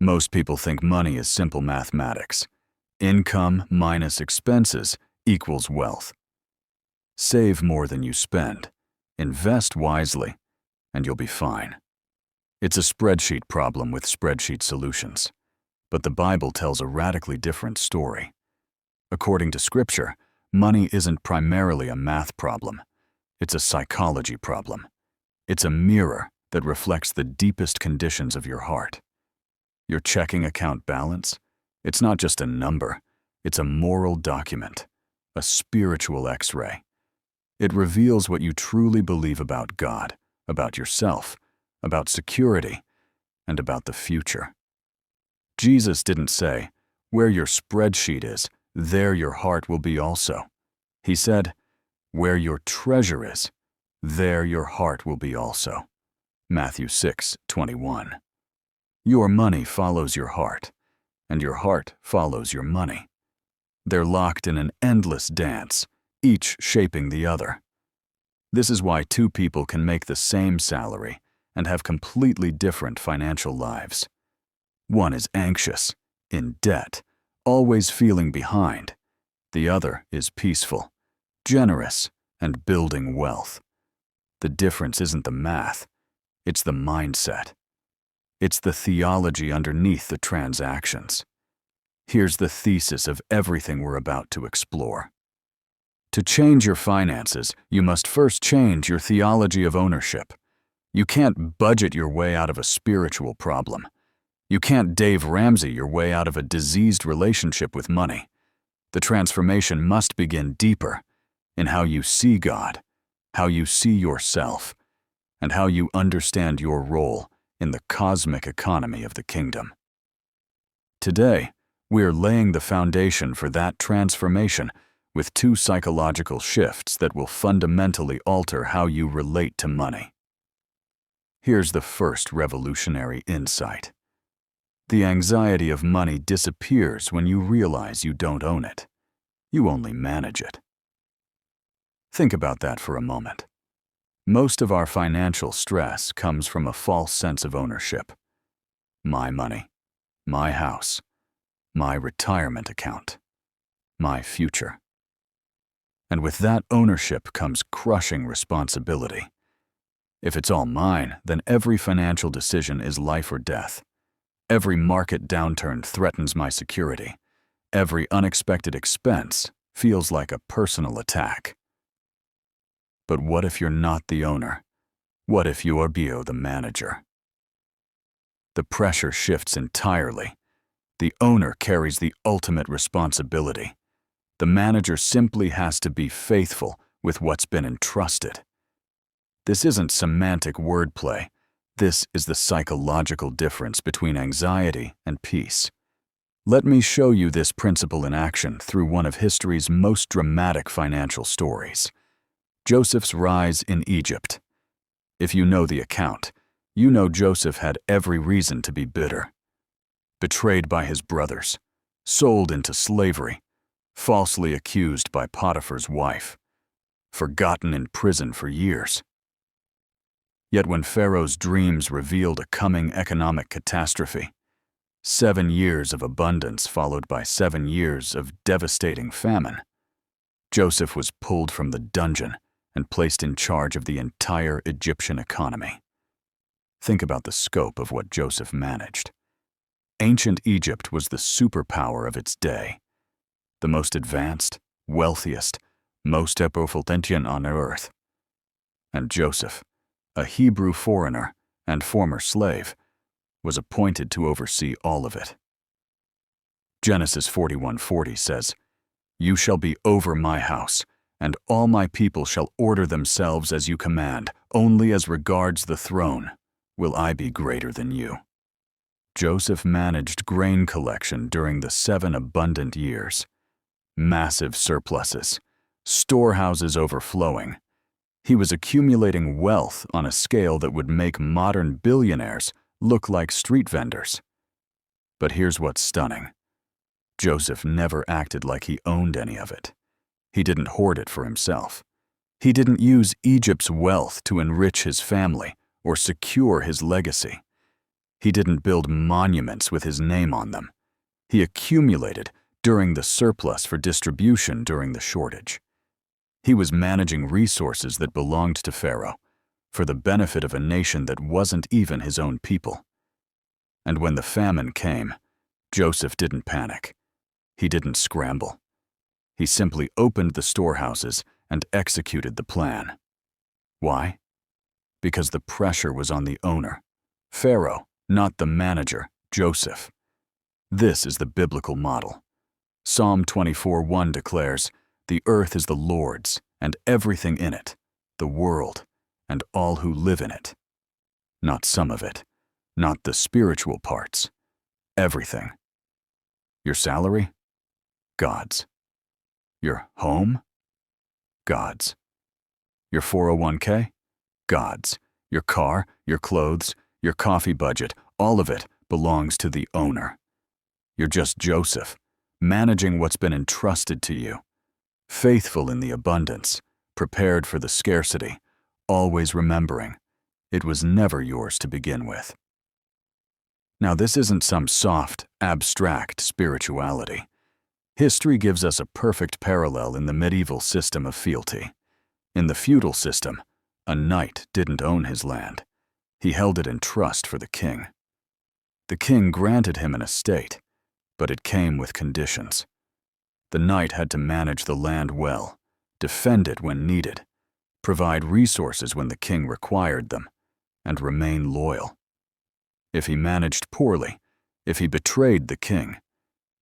Most people think money is simple mathematics. Income minus expenses equals wealth. Save more than you spend, invest wisely, and you'll be fine. It's a spreadsheet problem with spreadsheet solutions. But the Bible tells a radically different story. According to Scripture, money isn't primarily a math problem. It's a psychology problem. It's a mirror that reflects the deepest conditions of your heart. Your checking account balance? It's not just a number. It's a moral document, a spiritual X-ray. It reveals what you truly believe about God, about yourself, about security, and about the future. Jesus didn't say, "Where your spreadsheet is, there your heart will be also." He said, "Where your treasure is, there your heart will be also." Matthew 6:21. Your money follows your heart, and your heart follows your money. They're locked in an endless dance, each shaping the other. This is why two people can make the same salary and have completely different financial lives. One is anxious, in debt, always feeling behind. The other is peaceful, generous, and building wealth. The difference isn't the math, it's the mindset. It's the theology underneath the transactions. Here's the thesis of everything we're about to explore. To change your finances, you must first change your theology of ownership. You can't budget your way out of a spiritual problem. You can't Dave Ramsey your way out of a diseased relationship with money. The transformation must begin deeper, in how you see God, how you see yourself, and how you understand your role in the cosmic economy of the kingdom. Today, we're laying the foundation for that transformation with two psychological shifts that will fundamentally alter how you relate to money. Here's the first revolutionary insight. The anxiety of money disappears when you realize you don't own it. You only manage it. Think about that for a moment. Most of our financial stress comes from a false sense of ownership. My money, my house, my retirement account, my future. And with that ownership comes crushing responsibility. If it's all mine, then every financial decision is life or death. Every market downturn threatens my security. Every unexpected expense feels like a personal attack. But what if you're not the owner? What if you are the manager? The pressure shifts entirely. The owner carries the ultimate responsibility. The manager simply has to be faithful with what's been entrusted. This isn't semantic wordplay. This is the psychological difference between anxiety and peace. Let me show you this principle in action through one of history's most dramatic financial stories. Joseph's rise in Egypt. If you know the account, you know Joseph had every reason to be bitter. Betrayed by his brothers, sold into slavery, falsely accused by Potiphar's wife, forgotten in prison for years. Yet when Pharaoh's dreams revealed a coming economic catastrophe, 7 years of abundance followed by 7 years of devastating famine, Joseph was pulled from the dungeon and placed in charge of the entire Egyptian economy. Think about the scope of what Joseph managed. Ancient Egypt was the superpower of its day, the most advanced, wealthiest, most opulent on earth. And Joseph, a Hebrew foreigner and former slave, was appointed to oversee all of it. Genesis 41:40 says, "You shall be over my house, and all my people shall order themselves as you command. Only as regards the throne will I be greater than you." Joseph managed grain collection during the 7 abundant years. Massive surpluses, storehouses overflowing. He was accumulating wealth on a scale that would make modern billionaires look like street vendors. But here's what's stunning. Joseph never acted like he owned any of it. He didn't hoard it for himself. He didn't use Egypt's wealth to enrich his family or secure his legacy. He didn't build monuments with his name on them. He accumulated during the surplus for distribution during the shortage. He was managing resources that belonged to Pharaoh for the benefit of a nation that wasn't even his own people. And when the famine came, Joseph didn't panic. He didn't scramble. He simply opened the storehouses and executed the plan. Why? Because the pressure was on the owner, Pharaoh, not the manager, Joseph. This is the biblical model. Psalm 24:1 declares, "The earth is the Lord's, and everything in it, the world, and all who live in it." Not some of it, not the spiritual parts, everything. Your salary? God's. Your home? God's. Your 401k? God's. Your car, your clothes, your coffee budget, all of it belongs to the owner. You're just Joseph, managing what's been entrusted to you, faithful in the abundance, prepared for the scarcity, always remembering it was never yours to begin with. Now, this isn't some soft, abstract spirituality. History gives us a perfect parallel in the medieval system of fealty. In the feudal system, a knight didn't own his land. He held it in trust for the king. The king granted him an estate, but it came with conditions. The knight had to manage the land well, defend it when needed, provide resources when the king required them, and remain loyal. If he managed poorly, if he betrayed the king,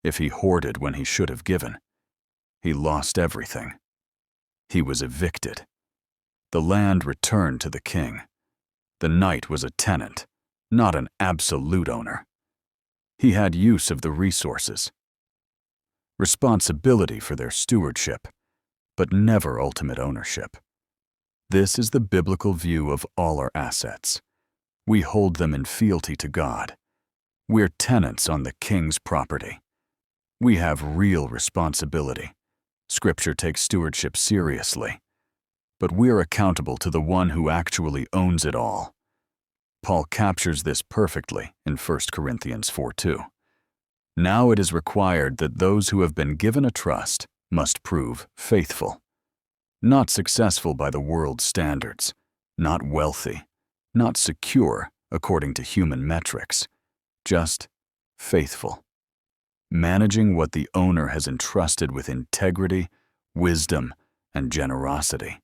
if he hoarded when he should have given, he lost everything. He was evicted. The land returned to the king. The knight was a tenant, not an absolute owner. He had use of the resources, responsibility for their stewardship, but never ultimate ownership. This is the biblical view of all our assets. We hold them in fealty to God. We're tenants on the king's property. We have real responsibility. Scripture takes stewardship seriously, but we're accountable to the one who actually owns it all. Paul captures this perfectly in 1 Corinthians 4:2. Now it is required that those who have been given a trust must prove faithful. Not successful by the world's standards, not wealthy, not secure according to human metrics, just faithful. Managing what the owner has entrusted with integrity, wisdom, and generosity.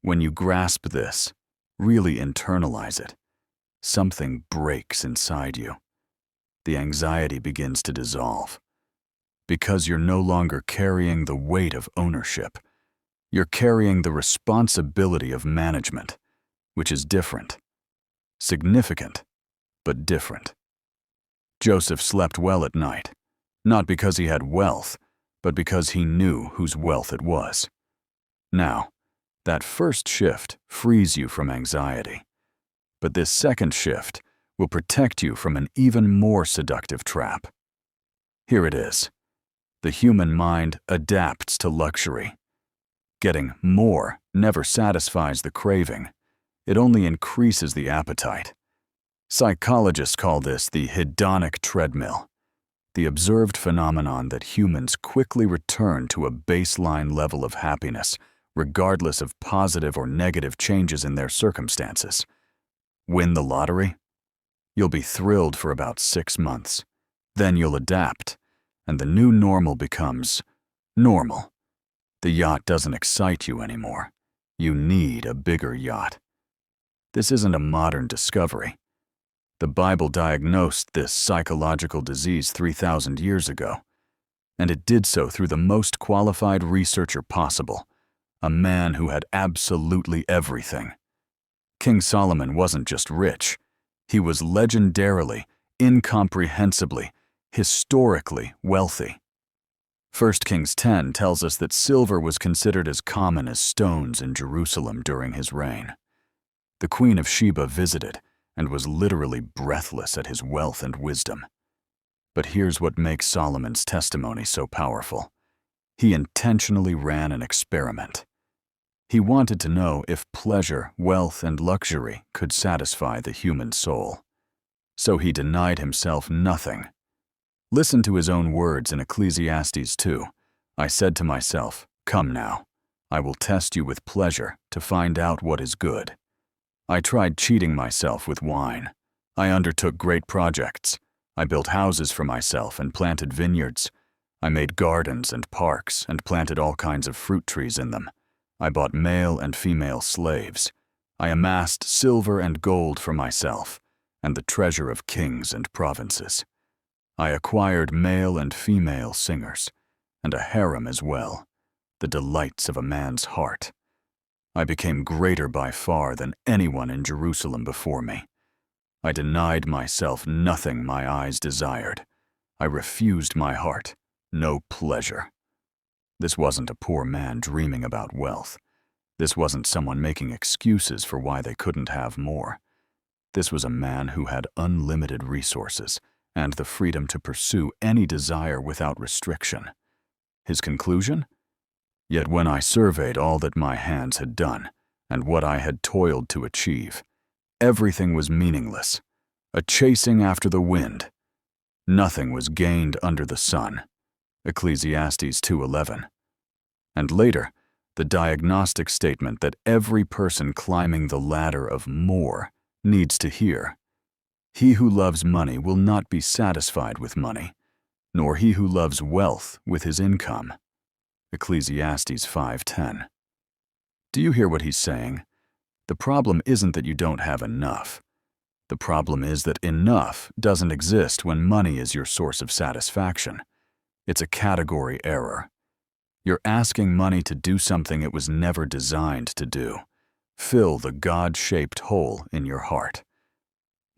When you grasp this, really internalize it, something breaks inside you. The anxiety begins to dissolve. Because you're no longer carrying the weight of ownership. You're carrying the responsibility of management, which is different. Significant, but different. Joseph slept well at night, not because he had wealth, but because he knew whose wealth it was. Now, that first shift frees you from anxiety, but this second shift will protect you from an even more seductive trap. Here it is. The human mind adapts to luxury. Getting more never satisfies the craving. It only increases the appetite. Psychologists call this the hedonic treadmill, the observed phenomenon that humans quickly return to a baseline level of happiness, regardless of positive or negative changes in their circumstances. Win the lottery? You'll be thrilled for about 6 months. Then you'll adapt, and the new normal becomes normal. The yacht doesn't excite you anymore. You need a bigger yacht. This isn't a modern discovery. The Bible diagnosed this psychological disease 3,000 years ago, and it did so through the most qualified researcher possible, a man who had absolutely everything. King Solomon wasn't just rich, he was legendarily, incomprehensibly, historically wealthy. 1 Kings 10 tells us that silver was considered as common as stones in Jerusalem during his reign. The Queen of Sheba visited and was literally breathless at his wealth and wisdom. But here's what makes Solomon's testimony so powerful. He intentionally ran an experiment. He wanted to know if pleasure, wealth, and luxury could satisfy the human soul. So he denied himself nothing. Listen to his own words in Ecclesiastes 2. I said to myself, come now, I will test you with pleasure to find out what is good. I tried cheating myself with wine. I undertook great projects. I built houses for myself and planted vineyards. I made gardens and parks and planted all kinds of fruit trees in them. I bought male and female slaves. I amassed silver and gold for myself, and the treasure of kings and provinces. I acquired male and female singers, and a harem as well, the delights of a man's heart. I became greater by far than anyone in Jerusalem before me. I denied myself nothing my eyes desired. I refused my heart no pleasure. This wasn't a poor man dreaming about wealth. This wasn't someone making excuses for why they couldn't have more. This was a man who had unlimited resources and the freedom to pursue any desire without restriction. His conclusion? Yet when I surveyed all that my hands had done and what I had toiled to achieve, everything was meaningless, a chasing after the wind. Nothing was gained under the sun. Ecclesiastes 2:11. And later, the diagnostic statement that every person climbing the ladder of more needs to hear. He who loves money will not be satisfied with money, nor he who loves wealth with his income. Ecclesiastes 5:10. Do you hear what he's saying? The problem isn't that you don't have enough. The problem is that enough doesn't exist when money is your source of satisfaction. It's a category error. You're asking money to do something it was never designed to do. Fill the God-shaped hole in your heart.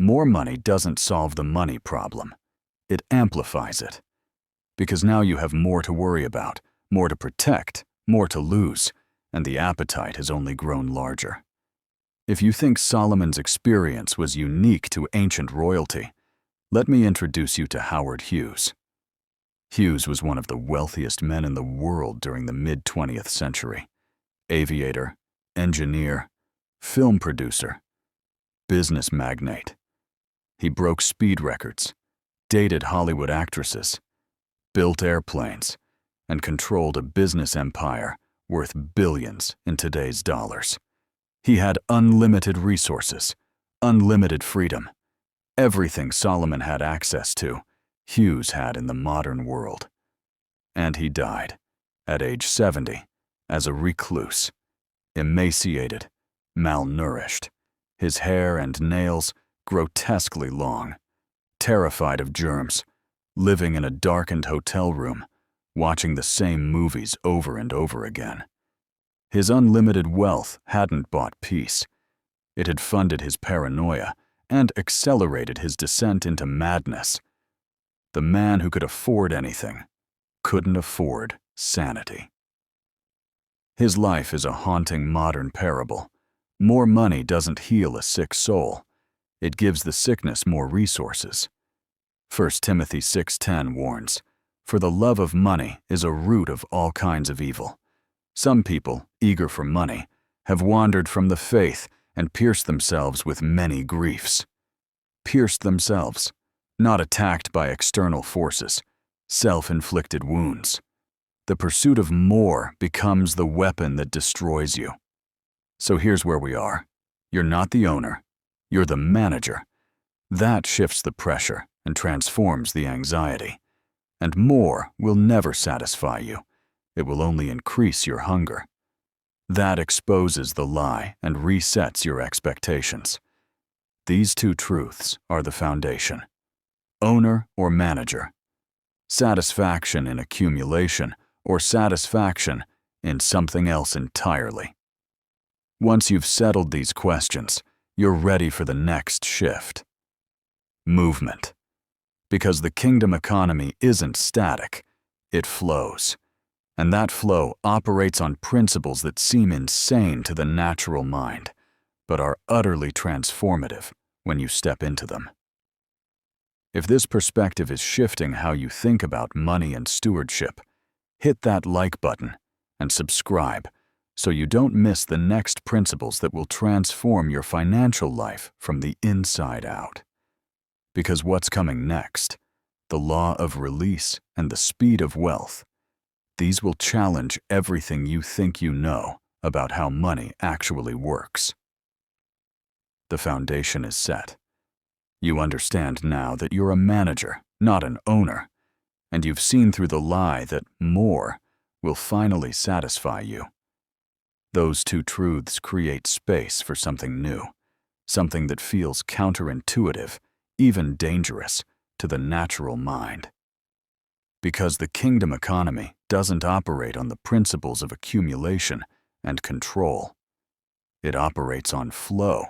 More money doesn't solve the money problem. It amplifies it. Because now you have more to worry about, more to protect, more to lose, and the appetite has only grown larger. If you think Solomon's experience was unique to ancient royalty, let me introduce you to Howard Hughes. Hughes was one of the wealthiest men in the world during the mid-20th century. Aviator, engineer, film producer, business magnate. He broke speed records, dated Hollywood actresses, built airplanes, and controlled a business empire worth billions in today's dollars. He had unlimited resources, unlimited freedom. Everything Solomon had access to, Hughes had in the modern world. And he died, at age 70, as a recluse, emaciated, malnourished, his hair and nails grotesquely long, terrified of germs, living in a darkened hotel room, watching the same movies over and over again. His unlimited wealth hadn't bought peace. It had funded his paranoia and accelerated his descent into madness. The man who could afford anything couldn't afford sanity. His life is a haunting modern parable. More money doesn't heal a sick soul. It gives the sickness more resources. 1 Timothy 6:10 warns, "For the love of money is a root of all kinds of evil." Some people, eager for money, have wandered from the faith and pierced themselves with many griefs. Pierced themselves, not attacked by external forces, self-inflicted wounds. The pursuit of more becomes the weapon that destroys you. So here's where we are. You're not the owner. You're the manager. That shifts the pressure and transforms the anxiety. And more will never satisfy you. It will only increase your hunger. That exposes the lie and resets your expectations. These two truths are the foundation. Owner or manager. Satisfaction in accumulation or satisfaction in something else entirely. Once you've settled these questions, you're ready for the next shift. Movement. Because the kingdom economy isn't static, it flows. And that flow operates on principles that seem insane to the natural mind, but are utterly transformative when you step into them. If this perspective is shifting how you think about money and stewardship, hit that like button and subscribe so you don't miss the next principles that will transform your financial life from the inside out. Because what's coming next, the law of release and the speed of wealth, these will challenge everything you think you know about how money actually works. The foundation is set. You understand now that you're a manager, not an owner, and you've seen through the lie that more will finally satisfy you. Those two truths create space for something new, something that feels counterintuitive, even dangerous, to the natural mind. Because the kingdom economy doesn't operate on the principles of accumulation and control. It operates on flow,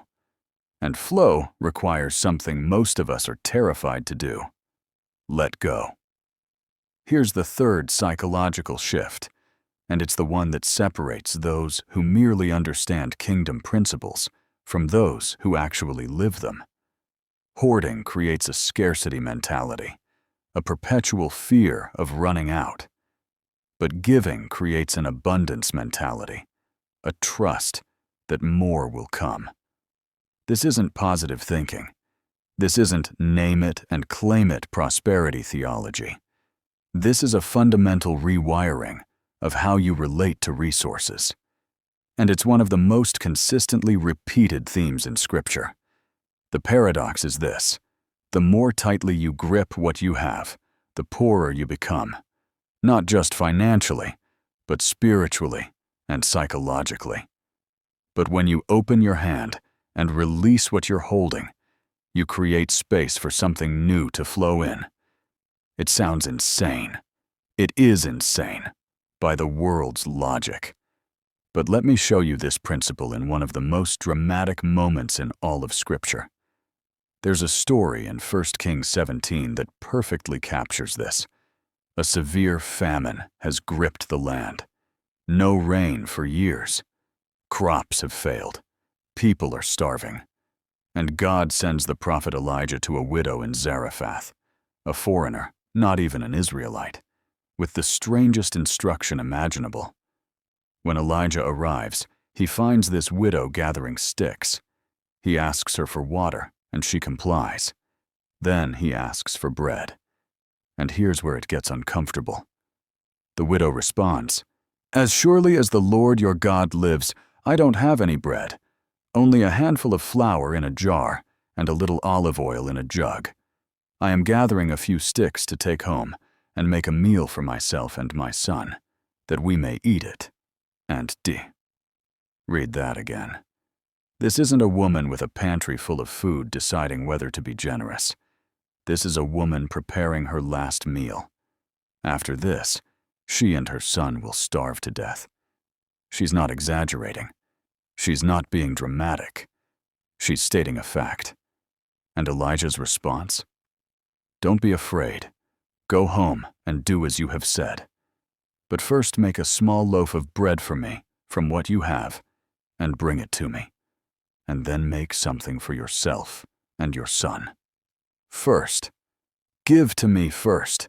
and flow requires something most of us are terrified to do: let go. Here's the third psychological shift, and it's the one that separates those who merely understand kingdom principles from those who actually live them. Hoarding creates a scarcity mentality, a perpetual fear of running out. But giving creates an abundance mentality, a trust that more will come. This isn't positive thinking. This isn't name it and claim it prosperity theology. This is a fundamental rewiring of how you relate to resources. And it's one of the most consistently repeated themes in Scripture. The paradox is this: the more tightly you grip what you have, the poorer you become, not just financially, but spiritually and psychologically. But when you open your hand and release what you're holding, you create space for something new to flow in. It sounds insane. It is insane, by the world's logic. But let me show you this principle in one of the most dramatic moments in all of Scripture. There's a story in 1 Kings 17 that perfectly captures this. A severe famine has gripped the land. No rain for years. Crops have failed. People are starving. And God sends the prophet Elijah to a widow in Zarephath, a foreigner, not even an Israelite, with the strangest instruction imaginable. When Elijah arrives, he finds this widow gathering sticks. He asks her for water, and she complies. Then he asks for bread. And here's where it gets uncomfortable. The widow responds, "As surely as the Lord your God lives, I don't have any bread, only a handful of flour in a jar and a little olive oil in a jug. I am gathering a few sticks to take home and make a meal for myself and my son, that we may eat it." And read that again. This isn't a woman with a pantry full of food deciding whether to be generous. This is a woman preparing her last meal. After this, she and her son will starve to death. She's not exaggerating. She's not being dramatic. She's stating a fact. And Elijah's response? "Don't be afraid. Go home and do as you have said. But first make a small loaf of bread for me from what you have and bring it to me. And then make something for yourself and your son. First. Give to me first."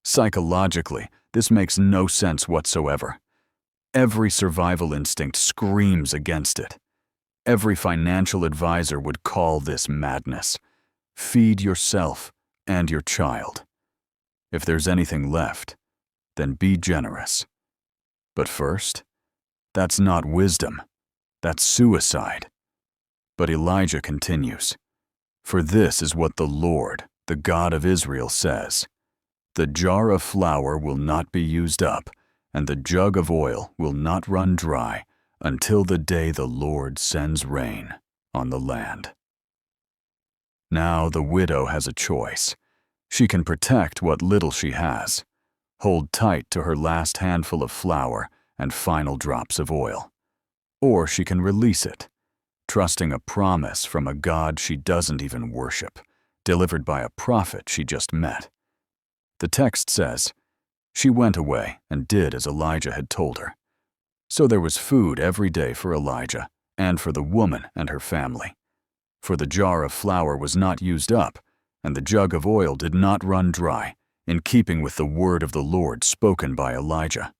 Psychologically, this makes no sense whatsoever. Every survival instinct screams against it. Every financial advisor would call this madness. Feed yourself and your child. If there's anything left, then be generous. But first, that's not wisdom. That's suicide. But Elijah continues, "For this is what the Lord, the God of Israel, says: the jar of flour will not be used up, and the jug of oil will not run dry until the day the Lord sends rain on the land." Now the widow has a choice. She can protect what little she has, hold tight to her last handful of flour and final drops of oil. Or she can release it, trusting a promise from a God she doesn't even worship, delivered by a prophet she just met. The text says, "She went away and did as Elijah had told her." So there was food every day for Elijah and for the woman and her family. For the jar of flour was not used up, and the jug of oil did not run dry, in keeping with the word of the Lord spoken by Elijah.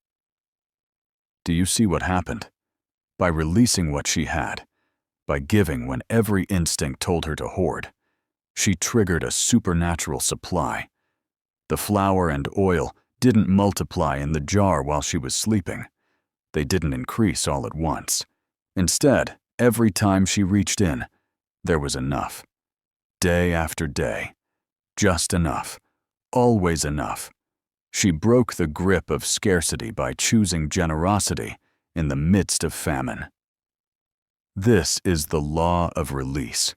Do you see what happened? By releasing what she had, by giving when every instinct told her to hoard, She triggered a supernatural supply. The flour and oil didn't multiply in the jar while she was sleeping. They didn't increase all at once. Instead, every time she reached in, there was enough. Day after day. Just enough. Always enough. She broke the grip of scarcity by choosing generosity in the midst of famine. This is the law of release.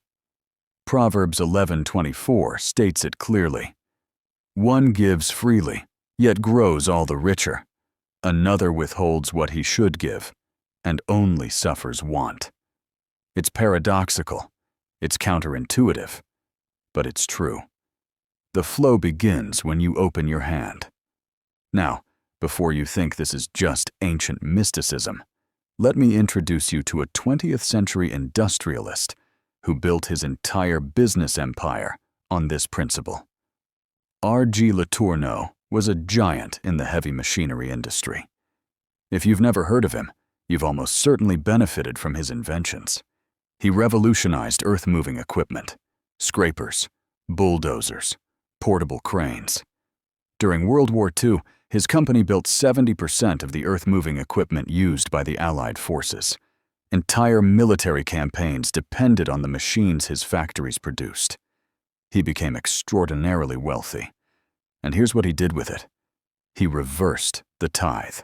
Proverbs 11:24 states it clearly. One gives freely, yet grows all the richer. Another withholds what he should give, and only suffers want. It's paradoxical, it's counterintuitive, but it's true. The flow begins when you open your hand. Now, before you think this is just ancient mysticism, let me introduce you to a 20th century industrialist who built his entire business empire on this principle. R.G. Tourneau was a giant in the heavy machinery industry. If you've never heard of him, you've almost certainly benefited from his inventions. He revolutionized earth-moving equipment, scrapers, bulldozers, portable cranes. During World War II, his company built 70% of the earth-moving equipment used by the Allied forces. Entire military campaigns depended on the machines his factories produced. He became extraordinarily wealthy. And here's what he did with it. He reversed the tithe.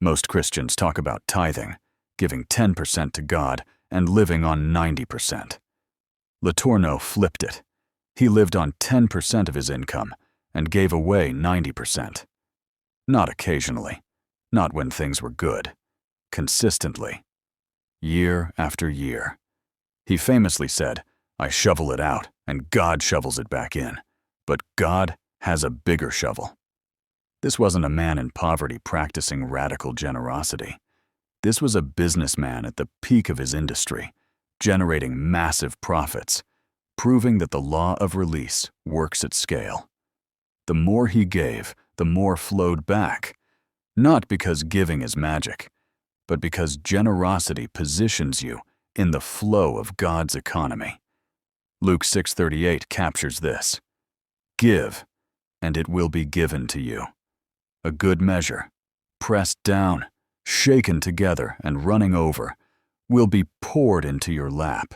Most Christians talk about tithing, giving 10% to God and living on 90%. Tourneau flipped it. He lived on 10% of his income and gave away 90%. Not occasionally, not when things were good, consistently, year after year. He famously said, "I shovel it out and God shovels it back in, but God has a bigger shovel." This wasn't a man in poverty practicing radical generosity. This was a businessman at the peak of his industry, generating massive profits, proving that the law of release works at scale. The more he gave, the more flowed back, not because giving is magic, but because generosity positions you in the flow of God's economy. Luke 6:38 captures this. Give, and it will be given to you. A good measure, pressed down, shaken together, and running over, will be poured into your lap.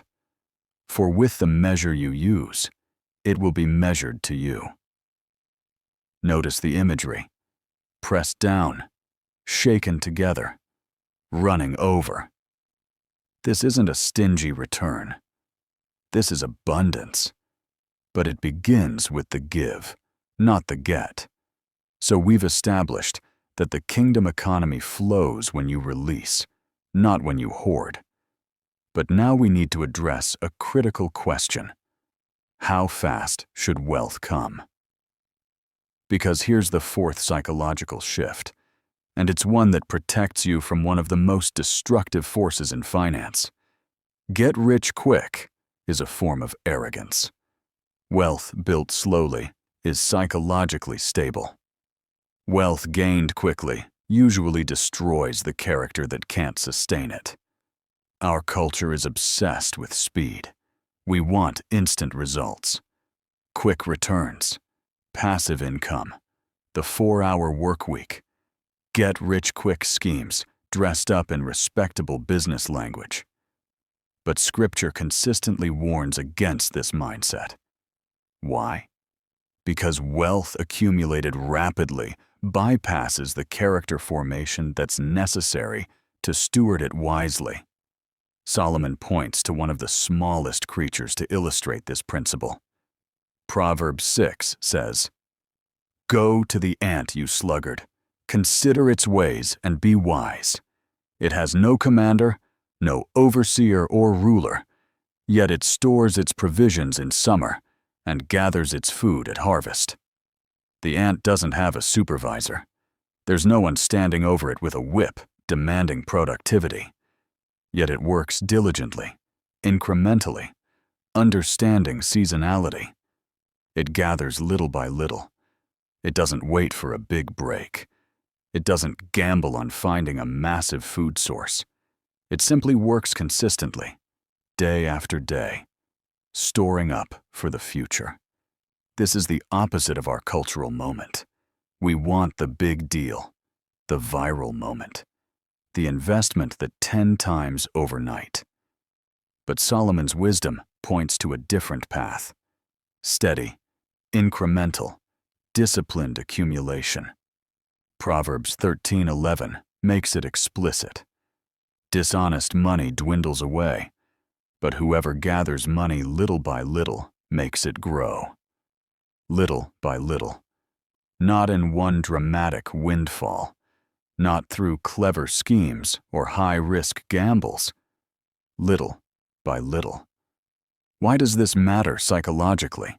For with the measure you use, it will be measured to you. Notice the imagery. Pressed down, shaken together, running over. This isn't a stingy return. This is abundance. But it begins with the give, not the get. So we've established that the kingdom economy flows when you release, not when you hoard. But now we need to address a critical question. How fast should wealth come? Because here's the fourth psychological shift, and it's one that protects you from one of the most destructive forces in finance. Get rich quick is a form of arrogance. Wealth built slowly is psychologically stable. Wealth gained quickly usually destroys the character that can't sustain it. Our culture is obsessed with speed. We want instant results, quick returns, passive income, the 4-hour work week, get-rich-quick schemes dressed up in respectable business language. But Scripture consistently warns against this mindset. Why? Because wealth accumulated rapidly bypasses the character formation that's necessary to steward it wisely. Solomon points to one of the smallest creatures to illustrate this principle. Proverbs 6 says, "Go to the ant, you sluggard. Consider its ways and be wise. It has no commander, no overseer or ruler, yet it stores its provisions in summer and gathers its food at harvest." The ant doesn't have a supervisor. There's no one standing over it with a whip demanding productivity. Yet it works diligently, incrementally, understanding seasonality. It gathers little by little. It doesn't wait for a big break. It doesn't gamble on finding a massive food source. It simply works consistently, day after day. storing up for the future. This is the opposite of our cultural moment. We want the big deal, the viral moment, the investment that 10 times overnight. But Solomon's wisdom points to a different path: steady, incremental, disciplined accumulation. Proverbs 13:11 makes it explicit. Dishonest money dwindles away, but whoever gathers money little by little makes it grow. Little by little. Not in one dramatic windfall, not through clever schemes or high-risk gambles. Little by little. Why does this matter psychologically?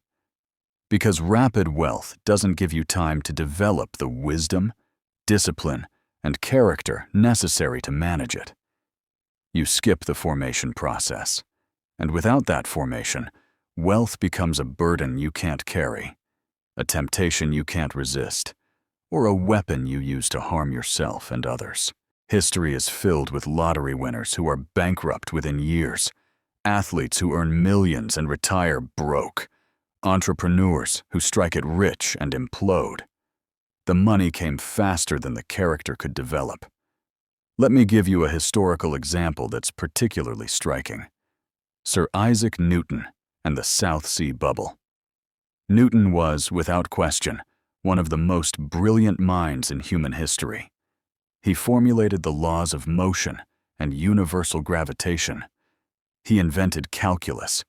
Because rapid wealth doesn't give you time to develop the wisdom, discipline, and character necessary to manage it. You skip the formation process, and without that formation, wealth becomes a burden you can't carry, a temptation you can't resist, or a weapon you use to harm yourself and others. History is filled with lottery winners who are bankrupt within years, athletes who earn millions and retire broke, entrepreneurs who strike it rich and implode. The money came faster than the character could develop. Let me give you a historical example that's particularly striking. Sir Isaac Newton and the South Sea Bubble. Newton was, without question, one of the most brilliant minds in human history. He formulated the laws of motion and universal gravitation. He invented calculus.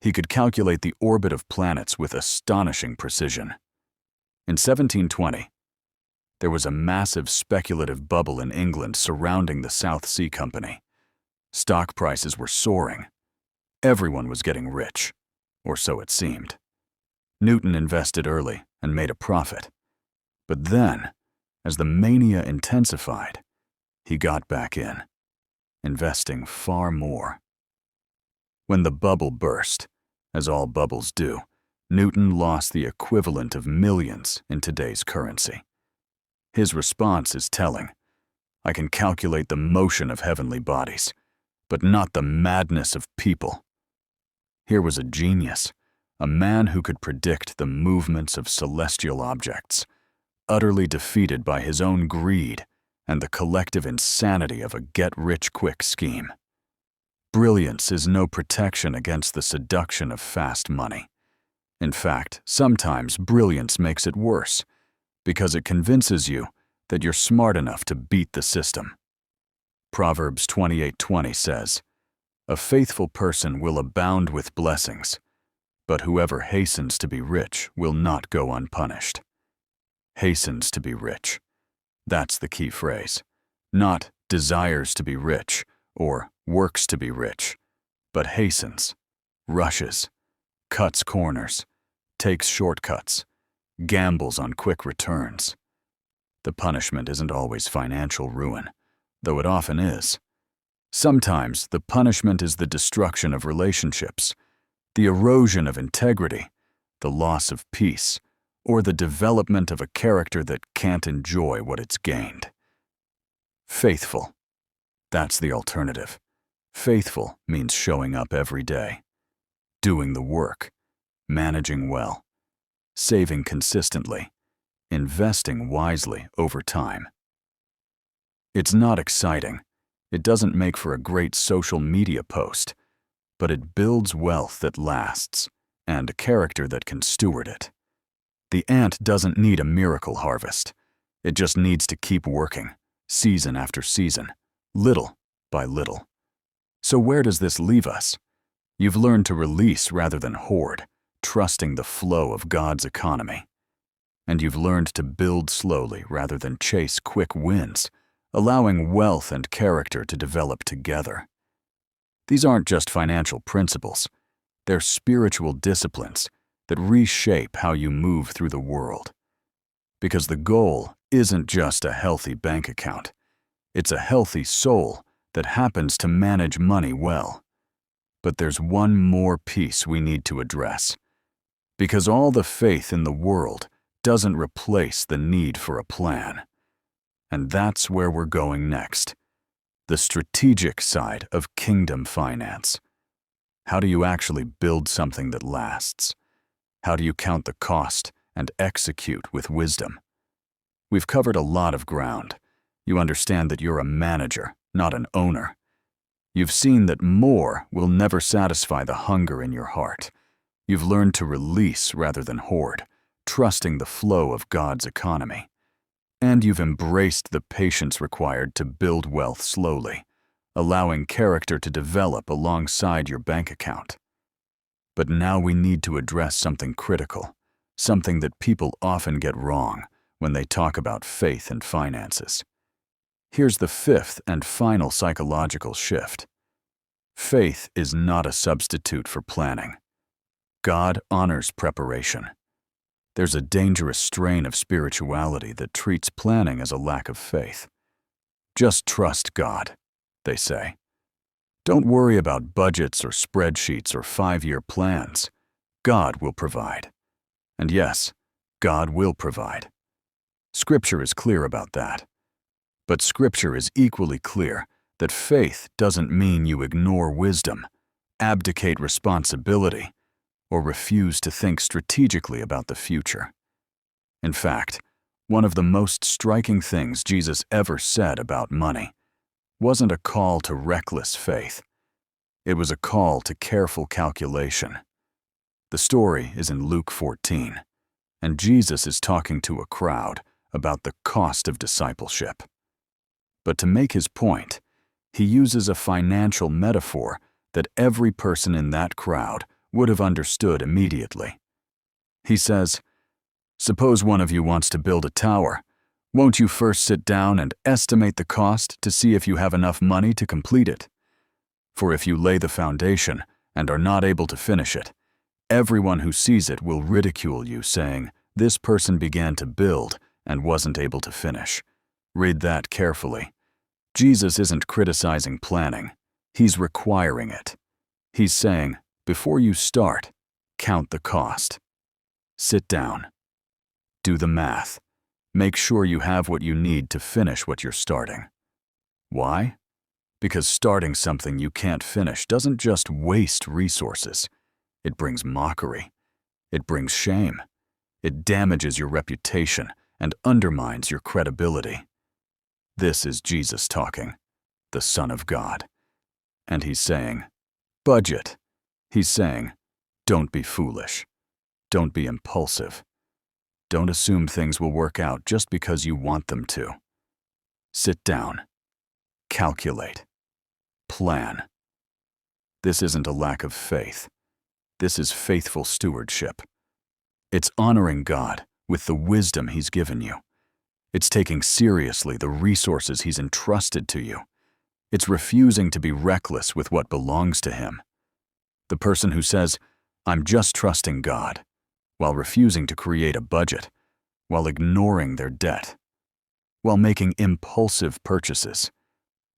He could calculate the orbit of planets with astonishing precision. In 1720, there was a massive speculative bubble in England surrounding the South Sea Company. Stock prices were soaring. Everyone was getting rich, or so it seemed. Newton invested early and made a profit. But then, as the mania intensified, he got back in, investing far more. When the bubble burst, as all bubbles do, Newton lost the equivalent of millions in today's currency. His response is telling. I can calculate the motion of heavenly bodies, but not the madness of people. Here was a genius, a man who could predict the movements of celestial objects, utterly defeated by his own greed and the collective insanity of a get-rich-quick scheme. Brilliance is no protection against the seduction of fast money. In fact, sometimes brilliance makes it worse, because it convinces you that you're smart enough to beat the system. Proverbs 28:20 says, "A faithful person will abound with blessings, but whoever hastens to be rich will not go unpunished." Hastens to be rich. That's the key phrase. Not desires to be rich or works to be rich, but hastens, rushes, cuts corners, takes shortcuts, gambles on quick returns. The punishment isn't always financial ruin, though it often is. Sometimes the punishment is the destruction of relationships, the erosion of integrity, the loss of peace, or the development of a character that can't enjoy what it's gained. Faithful. That's the alternative. Faithful means showing up every day, doing the work, managing well, saving consistently, investing wisely over time. It's not exciting. It doesn't make for a great social media post, but it builds wealth that lasts and a character that can steward it. The ant doesn't need a miracle harvest. It just needs to keep working, season after season, little by little. So where does this leave us? You've learned to release rather than hoard, trusting the flow of God's economy. And you've learned to build slowly rather than chase quick wins, allowing wealth and character to develop together. These aren't just financial principles. They're spiritual disciplines that reshape how you move through the world. Because the goal isn't just a healthy bank account. It's a healthy soul that happens to manage money well. But there's one more piece we need to address. Because all the faith in the world doesn't replace the need for a plan. And that's where we're going next. The strategic side of kingdom finance. How do you actually build something that lasts? How do you count the cost and execute with wisdom? We've covered a lot of ground. You understand that you're a manager, not an owner. You've seen that more will never satisfy the hunger in your heart. You've learned to release rather than hoard, trusting the flow of God's economy. And you've embraced the patience required to build wealth slowly, allowing character to develop alongside your bank account. But now we need to address something critical, something that people often get wrong when they talk about faith and finances. Here's the fifth and final psychological shift. Faith is not a substitute for planning. God honors preparation. There's a dangerous strain of spirituality that treats planning as a lack of faith. Just trust God, they say. Don't worry about budgets or spreadsheets or 5-year plans. God will provide. And yes, God will provide. Scripture is clear about that. But Scripture is equally clear that faith doesn't mean you ignore wisdom, abdicate responsibility, or refuse to think strategically about the future. In fact, one of the most striking things Jesus ever said about money wasn't a call to reckless faith. It was a call to careful calculation. The story is in Luke 14, and Jesus is talking to a crowd about the cost of discipleship. But to make his point, he uses a financial metaphor that every person in that crowd would have understood immediately. He says, "Suppose one of you wants to build a tower. Won't you first sit down and estimate the cost to see if you have enough money to complete it? For if you lay the foundation and are not able to finish it, everyone who sees it will ridicule you, saying, 'This person began to build and wasn't able to finish.'" Read that carefully. Jesus isn't criticizing planning. He's requiring it. He's saying, before you start, count the cost. Sit down. Do the math. Make sure you have what you need to finish what you're starting. Why? Because starting something you can't finish doesn't just waste resources. It brings mockery. It brings shame. It damages your reputation and undermines your credibility. This is Jesus talking, the Son of God. And he's saying, budget. He's saying, don't be foolish. Don't be impulsive. Don't assume things will work out just because you want them to. Sit down. Calculate. Plan. This isn't a lack of faith. This is faithful stewardship. It's honoring God with the wisdom He's given you. It's taking seriously the resources He's entrusted to you. It's refusing to be reckless with what belongs to Him. The person who says, "I'm just trusting God," while refusing to create a budget, while ignoring their debt, while making impulsive purchases,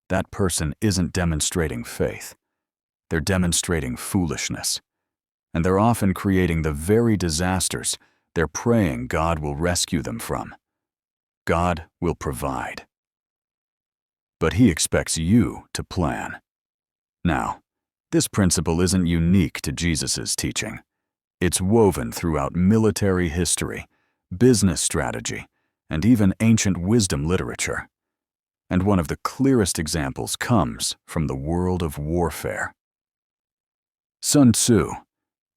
that person isn't demonstrating faith. They're demonstrating foolishness. And they're often creating the very disasters they're praying God will rescue them from. God will provide. But He expects you to plan. Now, this principle isn't unique to Jesus' teaching. It's woven throughout military history, business strategy, and even ancient wisdom literature. And one of the clearest examples comes from the world of warfare. Sun Tzu,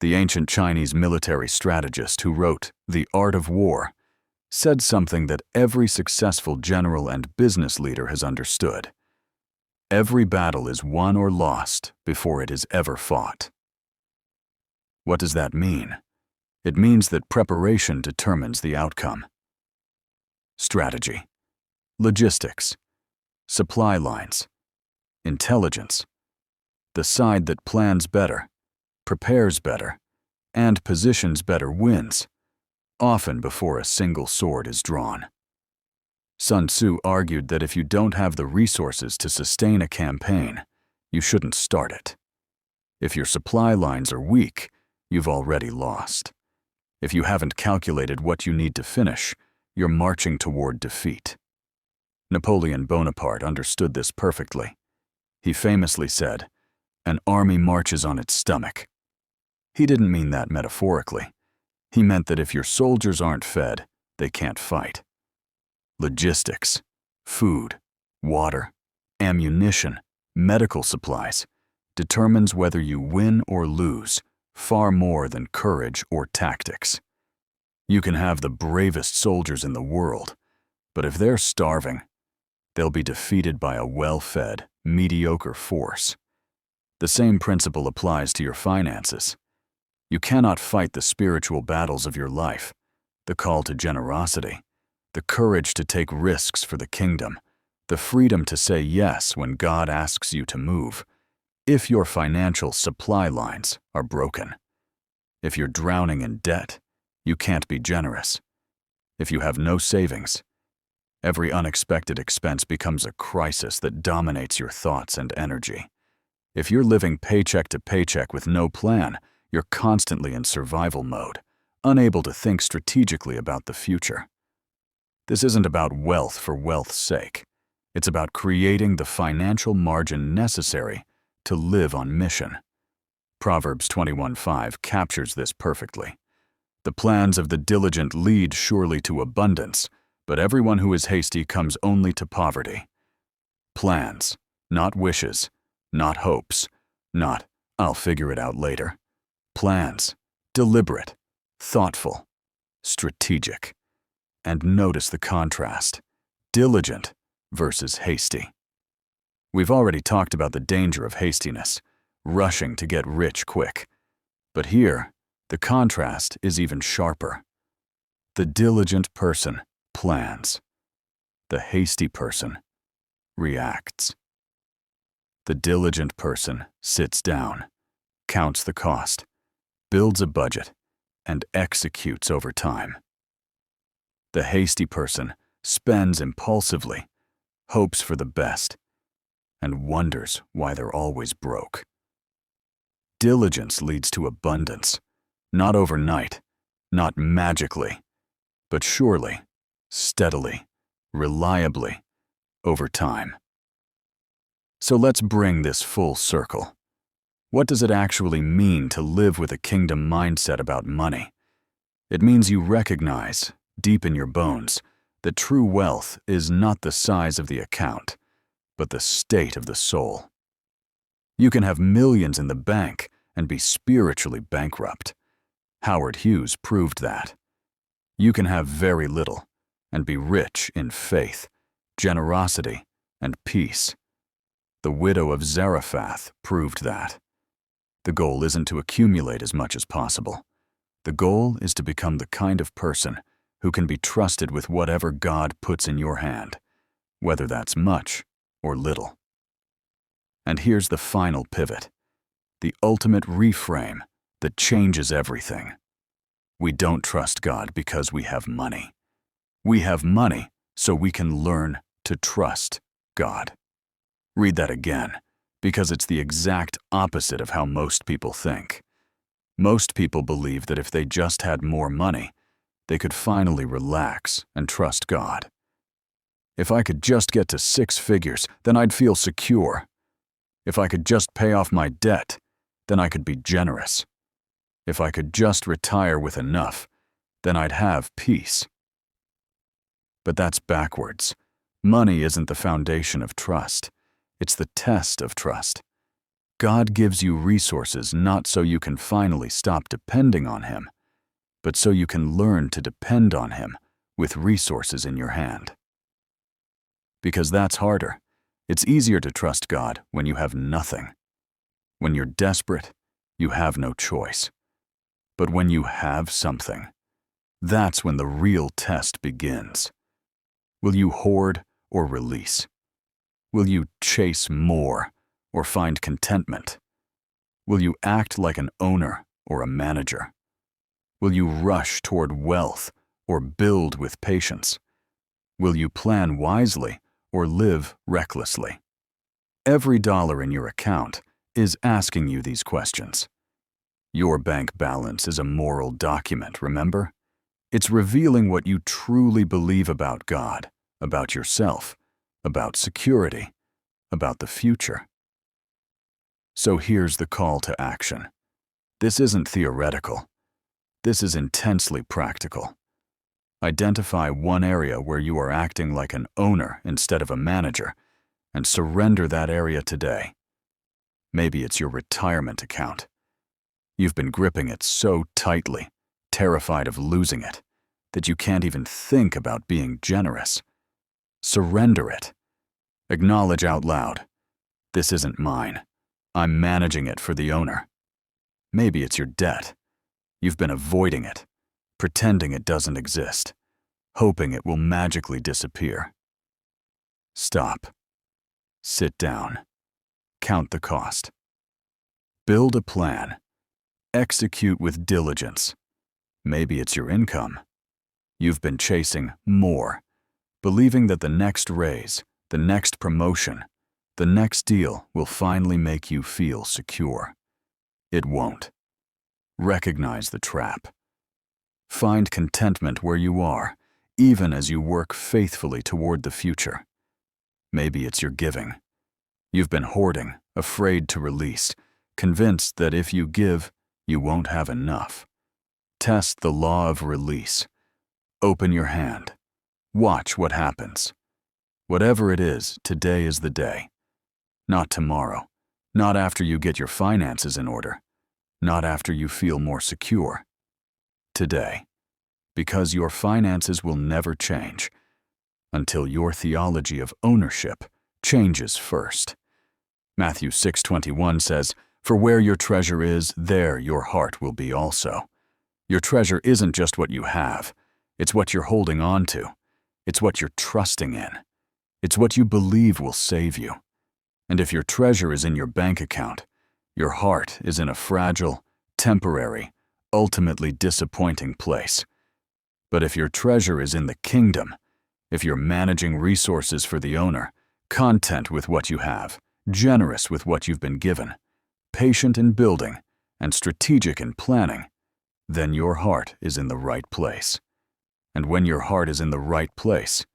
the ancient Chinese military strategist who wrote The Art of War, said something that every successful general and business leader has understood. Every battle is won or lost before it is ever fought. What does that mean? It means that preparation determines the outcome. Strategy, logistics, supply lines, intelligence. The side that plans better, prepares better, and positions better wins, often before a single sword is drawn. Sun Tzu argued that if you don't have the resources to sustain a campaign, you shouldn't start it. If your supply lines are weak, you've already lost. If you haven't calculated what you need to finish, you're marching toward defeat. Napoleon Bonaparte understood this perfectly. He famously said, an army marches on its stomach. He didn't mean that metaphorically. He meant that if your soldiers aren't fed, they can't fight. Logistics, food, water, ammunition, medical supplies determines whether you win or lose far more than courage or tactics. You can have the bravest soldiers in the world, but if they're starving, they'll be defeated by a well-fed, mediocre force. The same principle applies to your finances. You cannot fight the spiritual battles of your life, the call to generosity, the courage to take risks for the kingdom, the freedom to say yes when God asks you to move, if your financial supply lines are broken. If you're drowning in debt, you can't be generous. If you have no savings, every unexpected expense becomes a crisis that dominates your thoughts and energy. If you're living paycheck to paycheck with no plan, you're constantly in survival mode, unable to think strategically about the future. This isn't about wealth for wealth's sake. It's about creating the financial margin necessary to live on mission. Proverbs 21:5 captures this perfectly. The plans of the diligent lead surely to abundance, but everyone who is hasty comes only to poverty. Plans, not wishes, not hopes, not, "I'll figure it out later." Plans, deliberate, thoughtful, strategic. And notice the contrast, diligent versus hasty. We've already talked about the danger of hastiness, rushing to get rich quick. But here, the contrast is even sharper. The diligent person plans. The hasty person reacts. The diligent person sits down, counts the cost, builds a budget, and executes over time. The hasty person spends impulsively, hopes for the best, and wonders why they're always broke. Diligence leads to abundance, not overnight, not magically, but surely, steadily, reliably, over time. So let's bring this full circle. What does it actually mean to live with a kingdom mindset about money? It means you recognize, deep in your bones, that true wealth is not the size of the account, but the state of the soul. You can have millions in the bank and be spiritually bankrupt. Howard Hughes proved that. You can have very little and be rich in faith, generosity, and peace. The widow of Zarephath proved that. The goal isn't to accumulate as much as possible. The goal is to become the kind of person who can be trusted with whatever God puts in your hand, whether that's much or little. And here's the final pivot, the ultimate reframe that changes everything. We don't trust God because we have money. We have money so we can learn to trust God. Read that again, because it's the exact opposite of how most people think. Most people believe that if they just had more money, they could finally relax and trust God. If I could just get to 6 figures, then I'd feel secure. If I could just pay off my debt, then I could be generous. If I could just retire with enough, then I'd have peace. But that's backwards. Money isn't the foundation of trust. It's the test of trust. God gives you resources not so you can finally stop depending on Him, but so you can learn to depend on Him with resources in your hand. Because that's harder. It's easier to trust God when you have nothing. When you're desperate, you have no choice. But when you have something, that's when the real test begins. Will you hoard or release? Will you chase more or find contentment? Will you act like an owner or a manager? Will you rush toward wealth or build with patience? Will you plan wisely or live recklessly? Every dollar in your account is asking you these questions. Your bank balance is a moral document, remember? It's revealing what you truly believe about God, about yourself, about security, about the future. So here's the call to action. This isn't theoretical. This is intensely practical. Identify one area where you are acting like an owner instead of a manager, and surrender that area today. Maybe it's your retirement account. You've been gripping it so tightly, terrified of losing it, that you can't even think about being generous. Surrender it. Acknowledge out loud, this isn't mine. I'm managing it for the owner. Maybe it's your debt. You've been avoiding it, pretending it doesn't exist, hoping it will magically disappear. Stop. Sit down. Count the cost. Build a plan. Execute with diligence. Maybe it's your income. You've been chasing more, believing that the next raise, the next promotion, the next deal will finally make you feel secure. It won't. Recognize the trap. Find contentment where you are, even as you work faithfully toward the future. Maybe it's your giving. You've been hoarding, afraid to release, convinced that if you give, you won't have enough. Test the law of release. Open your hand. Watch what happens. Whatever it is, today is the day. Not tomorrow. Not after you get your finances in order. Not after you feel more secure. Today. Because your finances will never change until your theology of ownership changes first. Matthew 6:21 says, "For where your treasure is, there your heart will be also." Your treasure isn't just what you have. It's what you're holding on to. It's what you're trusting in. It's what you believe will save you. And if your treasure is in your bank account, your heart is in a fragile, temporary, ultimately disappointing place. But if your treasure is in the kingdom, if you're managing resources for the owner, content with what you have, generous with what you've been given, patient in building, and strategic in planning, then your heart is in the right place. And when your heart is in the right place,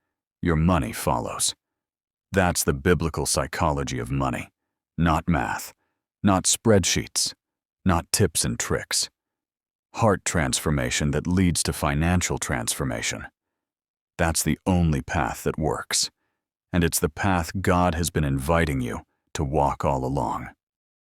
your money follows. That's the biblical psychology of money, not math, not spreadsheets, not tips and tricks. Heart transformation that leads to financial transformation. That's the only path that works, and it's the path God has been inviting you to walk all along.